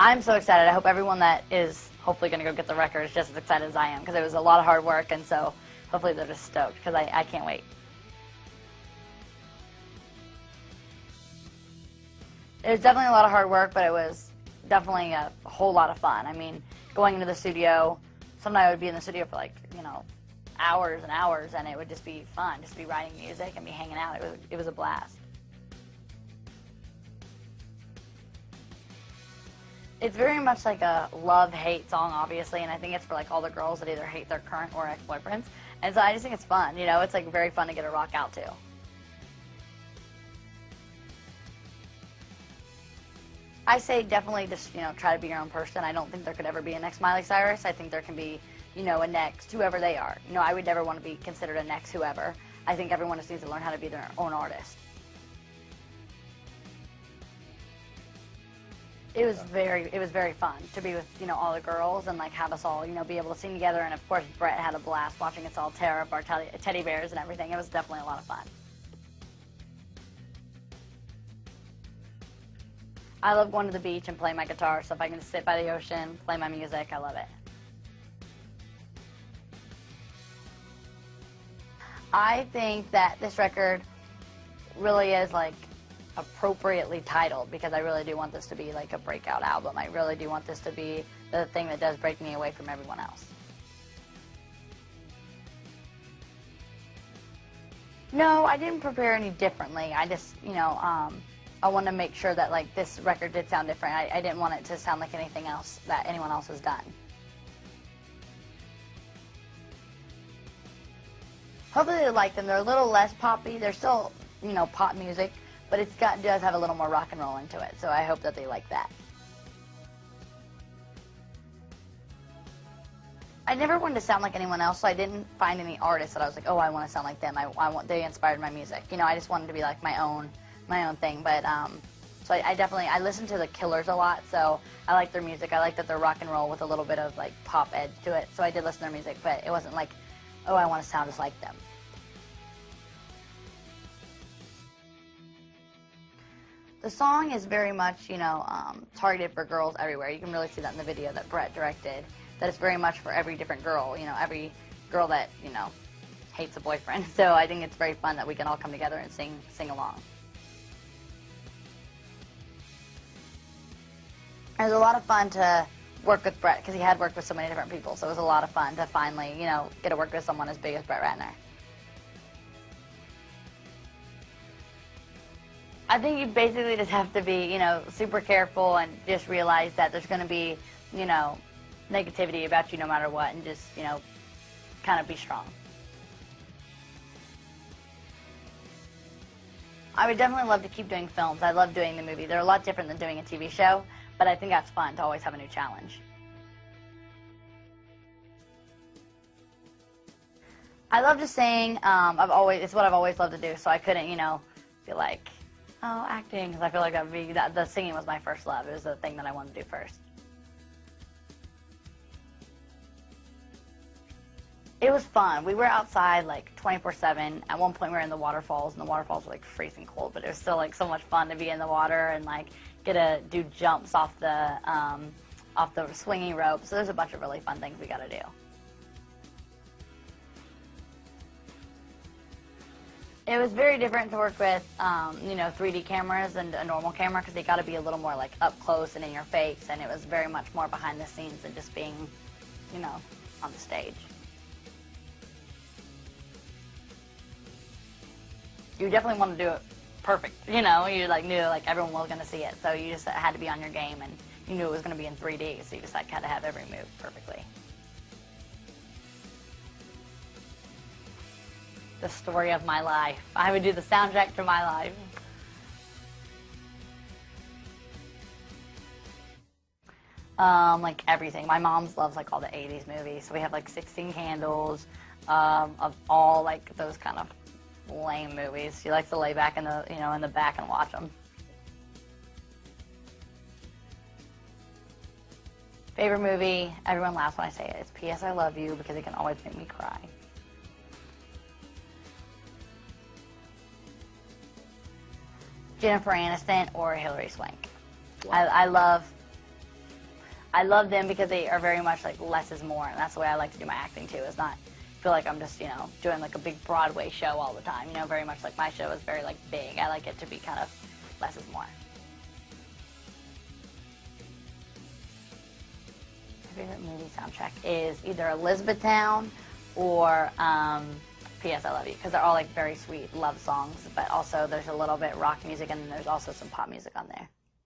I'm so excited. I hope everyone that is hopefully going to go get the record is just as excited as I am, because it was a lot of hard work, and so hopefully they're just stoked, because I can't wait. It was definitely a lot of hard work, but it was definitely a whole lot of fun. I mean, going into the studio, sometimes I would be in the studio for like, hours and hours, and it would just be fun, just be writing music and be hanging out. It was a blast. It's very much like a love-hate song, obviously, and I think it's for like all the girls that either hate their current or ex-boyfriends. And so I just think it's fun, it's like very fun to get a rock out to. I say definitely just, try to be your own person. I don't think there could ever be a next Miley Cyrus. I think there can be, a next whoever they are. I would never want to be considered a next whoever. I think everyone just needs to learn how to be their own artist. It was very fun to be with, all the girls and like have us all, be able to sing together. And of course, Brett had a blast watching us all tear up our teddy bears and everything. It was definitely a lot of fun. I love going to the beach and playing my guitar, so if I can sit by the ocean, play my music, I love it. I think that this record really is like appropriately titled, because I really do want this to be like a breakout album. I really do want this to be the thing that does break me away from everyone else. No, I didn't prepare any differently. I just, I want to make sure that like this record did sound different. I didn't want it to sound like anything else that anyone else has done. Hopefully they like them. They're a little less poppy. They're still, pop music, but it does have a little more rock and roll into it. So I hope that they like that. I never wanted to sound like anyone else, so I didn't find any artists that I was like, oh, I want to sound like them. They inspired my music. I just wanted to be like my own thing. But so I listen to the Killers a lot, so I like their music. I like that they're rock and roll with a little bit of like pop edge to it. So I did listen to their music, but it wasn't like, oh, I want to sound just like them. The song is very much, targeted for girls everywhere. You can really see that in the video that Brett directed, that it's very much for every different girl, every girl that, hates a boyfriend. So I think it's very fun that we can all come together and sing along. It was a lot of fun to work with Brett, because he had worked with so many different people, so it was a lot of fun to finally, get to work with someone as big as Brett Ratner. I think you basically just have to be, super careful and just realize that there's going to be, negativity about you no matter what, and just, kind of be strong. I would definitely love to keep doing films. I love doing the movie. They're a lot different than doing a TV show, but I think that's fun to always have a new challenge. I love to sing. It's what I've always loved to do, so I couldn't, feel like, oh, acting, because I feel like the singing was my first love. It was the thing that I wanted to do first. It was fun. We were outside like 24/7. At one point we were in the waterfalls, and the waterfalls were like freezing cold, but it was still like so much fun to be in the water and like get to do jumps off the swinging rope. So there's a bunch of really fun things we got to do. It was very different to work with, 3D cameras and a normal camera, because they got to be a little more like up close and in your face, and it was very much more behind the scenes than just being, on the stage. You definitely want to do it perfect, you like knew like everyone was going to see it, so you just had to be on your game, and you knew it was going to be in 3D, so you just like had to have every move perfectly. The story of my life. I would do the soundtrack to my life. Like everything. My mom's loves like all the 80s movies, so we have like 16 Candles, of all like those kind of lame movies. She likes to lay back in the in the back and watch them. Favorite movie? Everyone laughs when I say it. It's P.S. I Love You, because it can always make me cry. Jennifer Aniston or Hilary Swank. Wow. I love I love them because they are very much like less is more, and that's the way I like to do my acting too. Is not feel like I'm just, you know, doing like a big Broadway show all the time. You know, very much like my show is very like big. I like it to be kind of less is more. My favorite movie soundtrack is either Elizabethtown or P.S. I Love You, because they're all like very sweet love songs, but also there's a little bit rock music and then there's also some pop music on there.